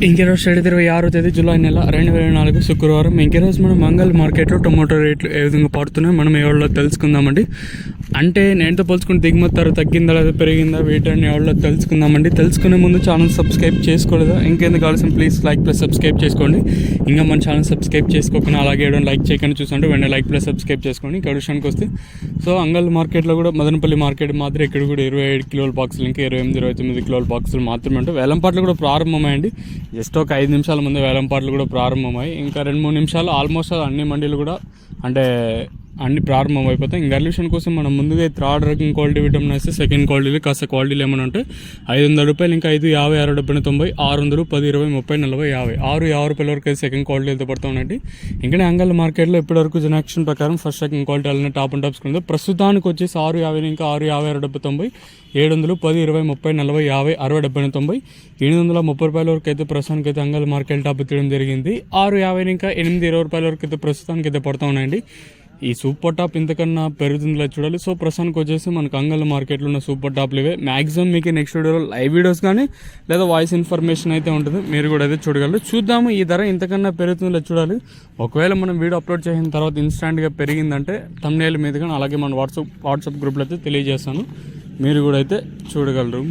ఇంకెరోజు 26 తేదీ జూలై నెల 2024 శుక్రవారం. ఇంకెరోజు మనం మంగళ మార్కెట్లో టొమాటో రేట్లు ఏ విధంగా పడుతున్నాయో మనం ఎవరిలో తెలుసుకుందామండి. అంటే నేనుతో పోల్చుకుని దిగుమతి ధర తగ్గిందా లేదా పెరిగిందా వీటిని ఎవరిలో తెలుసుకుందామండి. తెలుసుకునే ముందు ఛానల్ సబ్స్క్రైబ్ చేసుకోలేదా? ఇంకెందుకు కావాల్సిన ప్లీజ్ లైక్ ప్లస్ సబ్స్క్రైబ్ చేసుకోండి. ఇంకా మన ఛానల్ సబ్స్క్రైబ్ చేసుకోకుండా అలాగే లైక్ చేయకుండా చూస్తుంటే వెంటనే లైక్ ప్లస్ సబ్స్క్రైబ్ చేసుకోండి. ఇంకా విషయానికి వస్తే అంగల్ మార్కెట్లో కూడా మదనపల్లి మార్కెట్ మాత్రం ఇక్కడ కూడా 27 కిలోల బాక్సులు ఇంకా 28-29 కిలోల బాక్సులు మాత్రమే ఉంటాయి. వేలంపాట్లు కూడా ప్రారంభమయ్యండి. జస్ట్ ఒక 5 నిమిషాల ముందు వేలంపాట్లు కూడా ప్రారంభమయ్యాయి. ఇంకా 2-3 నిమిషాలు ఆల్మోస్ట్ అన్ని మండీలు కూడా అన్ని ప్రారంభం అయిపోతాయి. ఇంకా విషయం కోసం మనం ముందుగా థర్డ్ రకం క్వాలిటీ విటమిన్ వేస్తే సెకండ్ క్వాలిటీలు కాస్త క్వాలిటీలు ఏమైనా ఉంటే ₹500 ఇంకా 5, 50, 60, 70, 90, 10, 20, 30, 40, 50, 6 రూపాయల వరకు అయితే సెకండ్ క్వాలిటీలతో పడుతూ ఉన్నాయండి. ఇంకా అంగల్ మార్కెట్లో ఇప్పటివరకు జనాక్షన్ ప్రకారం ఫస్ట్ సెకండ్ క్వాలిటీ అలానే టాప్ అండ్ టాప్స్ కింద ప్రస్తుతానికి వచ్చేసి 6, 50, ఇంకా 6, 50, 60, 70, 700, 10, 20, 30, 40, 50, 60, 70, 730 రూపాయల వరకు అయితే ప్రస్తుతానికి అయితే అంగల్ మార్కెట్ టాప్ ఎత్తడం జరిగింది. 6, 50, ఇంకా 8, 20 రూపాయల వరకు అయితే ప్రస్తుతానికి అయితే పడుతూ ఉన్నాయండి. ఈ సూపర్ టాప్ ఇంతకన్నా పెరుగుతుందిలా చూడాలి. సో ప్రస్తుతానికి వచ్చేసి మనకు అంగల్ మార్కెట్లో ఉన్న సూపర్ టాప్లు ఇవే. మ్యాక్సిమం మీకు నెక్స్ట్ వీడియోలో లైవ్ వీడియోస్ కానీ లేదా వాయిస్ ఇన్ఫర్మేషన్ అయితే ఉంటుంది, మీరు కూడా అయితే చూడగలరు. చూద్దాము ఈ ధర ఇంతకన్నా పెరుగుతుందిలా చూడాలి. ఒకవేళ మనం వీడియో అప్లోడ్ చేసిన తర్వాత ఇన్స్టాంట్గా పెరిగిందంటే థంబ్నెయిల్ మీద కానీ అలాగే మన వాట్సాప్ గ్రూప్లో అయితే తెలియజేస్తాను, మీరు కూడా అయితే చూడగలరు.